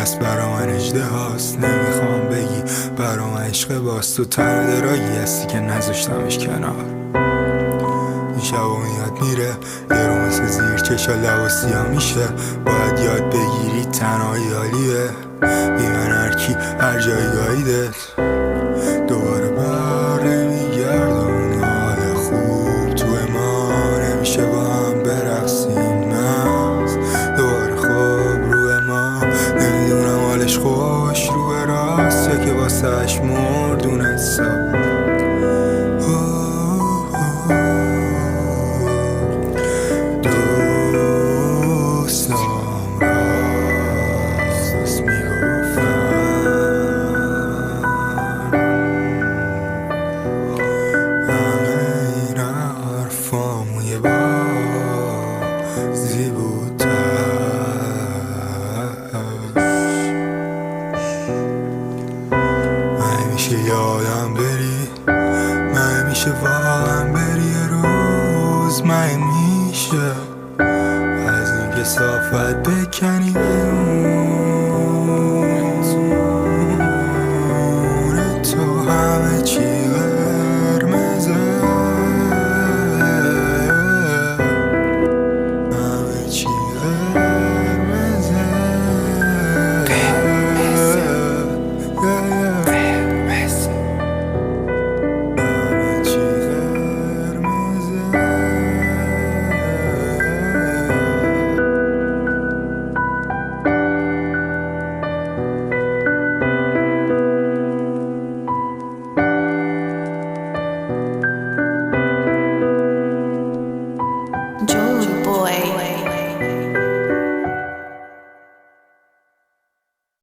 دست برا من اجده هاست. نمیخوام بگی برا من عشق باست. تو تنها درایی هستی که نذاشتمش کنار. این شب و میاد میره یه رو مثل زیر چشا لباسی هم میشه. باید یاد بگیری تنهایی حالیه. بی من هرکی هر جایی گاهیدت دوباره بر نمیگردون. حال خوب توی ما نمیشه با هم برقصیم. مغز دوباره خوب روی ما. نمیدونم حالش خوش روی راست یا که واسهش مردون حساب. دوستم راست میگفتن همه این حرفامو یه بازی بود من میشه یادم بری. من میشه واقعا بری یه روز. من میشه از این کسافت